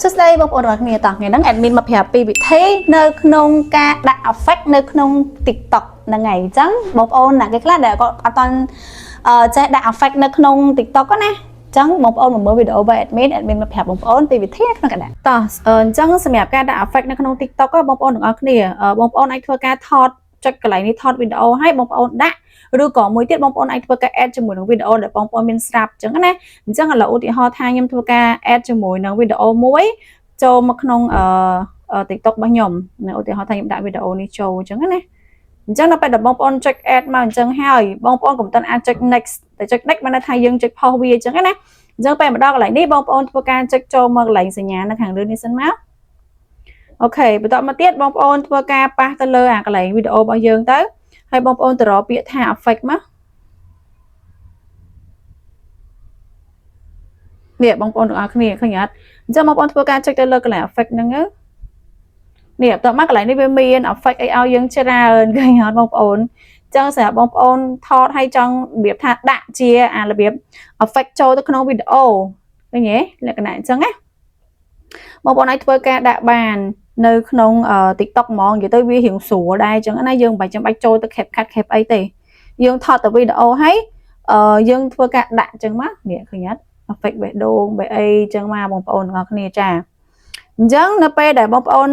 សួស្តីបងប្អូនទាំងអស់គ្នាតោះថ្ងៃហ្នឹង admin មកប្រាប់ពីវិធីនៅក្នុងការដាក់ effect នៅក្នុង TikTok ហ្នឹងហើយអញ្ចឹងបងប្អូនណាគេខ្លះដែលគាត់អត់ទាន់ចេះដាក់ effect នៅក្នុង TikTok ណាអញ្ចឹងបងប្អូនមកមើលវីដេអូរបស់ admin មកប្រាប់បងប្អូនពីវិធីក្នុងការដាក់តោះអញ្ចឹងសម្រាប់ការដាក់ effect នៅក្នុង TikTok បងប្អូនទាំងអស់គ្នាបងប្អូនអាចធ្វើការថតចុចកន្លែងនេះថតវីដេអូឲ្យបងប្អូនដាក់ឬក៏មួយទៀតបងប្អូនអាចធ្វើការ add ជាមួយនឹងវីដេអូដែលបងប្អូនមានស្រាប់អញ្ចឹងណាអញ្ចឹងឥឡូវឧទាហរណ៍ថាខ្ញុំធ្វើការ add ជាមួយនឹងវីដេអូមួយចូលមកក្នុងTikTok របស់ខ្ញុំឧទាហរណ៍ថាខ្ញុំដាក់វីដេអូនេះចូលអញ្ចឹងណាអញ្ចឹងដល់ពេលដែលបងប្អូនចុច add មកអញ្ចឹងហើយបងប្អូនកុំអាចចុច next តែចុច next បានថាយើងចុច pause វាអញ្ចឹងណាអញ្ចឹងពេលមកដល់កន្លែងនេះបងប្អូនធ្វើការចុចចូលមកកន្លែងសញ្ញានៅខាងលើនេះសិនមកអូខេបន្តមកទៀតបងប្អូនធ្វើការប៉ះទៅលើអាកន្លែងវីដេអូរបស់យើងទៅហើយបងប្អូនទៅរកពាក្យថា effect មកនេះបងប្អូនទាំងអស់គ្នាឃើញអត់អញ្ចឹងបងប្អូនធ្វើការចុចទៅលើកន្លែង effect ហ្នឹងទៅនេះបន្តមកកន្លែងនេះវាមាន effect អីឲ្យយើងច្រើនឃើញអត់បងប្អូនអញ្ចឹងសម្រាប់បងប្អូនថតឲ្យចង់របៀបថាដាក់ជាអារបៀប effect ចូលទៅក្នុងវីដេអូឃើញទេលក្ខណៈអញ្ចឹងណាបងប្អូនអាចធ្វើការដាក់បាននៅក្នុង TikTok ហ្មងនិយាយទៅវារៀងស្រួលដែរអញ្ចឹងណាយើងមិនចាំបាច់ចូលទៅ CapCut អីទេយើងថតទៅវីដេអូហើយយើងធ្វើការដាក់អញ្ចឹងមកនេះឃើញអត់ effect បេះដូងបេះអីអញ្ចឹងមកបងប្អូនទាំងអស់គ្នាចាអញ្ចឹងនៅពេលដែលបងប្អូន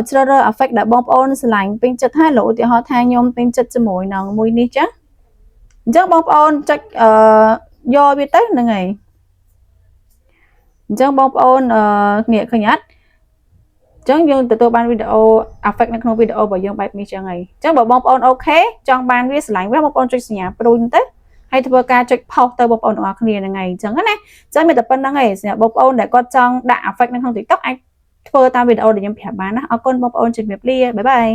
ជ្រើសរើស effect ដែលបងប្អូនស្រឡាញ់ពេញចិត្តហើយលោកឧទាហរណ៍ថាខ្ញុំពេញចិត្តជាមួយនឹងមួយនេះចឹងអញ្ចឹងបងប្អូនចុចយកវាទៅហ្នឹងហើយអញ្ចឹងបងប្អូននេះឃើញអត់អញ្ចឹងយើងទទួលបានវីដេអូ effect នៅក្នុងវីដេអូរបស់យើងបែបនេះចឹងហើយអញ្ចឹងបើបងប្អូនអូខេចង់បានវាស្រឡាញ់វាបងប្អូនចុចសញ្ញាព្រួយទៅហើយធ្វើការចុច pause ទៅបងប្អូនទាំងអស់គ្នាហ្នឹងហើយអញ្ចឹងណាអញ្ចឹងមានតែប៉ុណ្្នឹងឯងសម្រាប់បងប្អូនដែលគាត់ចង់ដាក់ effect នៅក្នុង TikTok អាចធ្វើតាមវីដេអូដែលខ្ញុំប្រាប់បានណាអរគុណបងប្អូនជំរាបលាបាយបាយ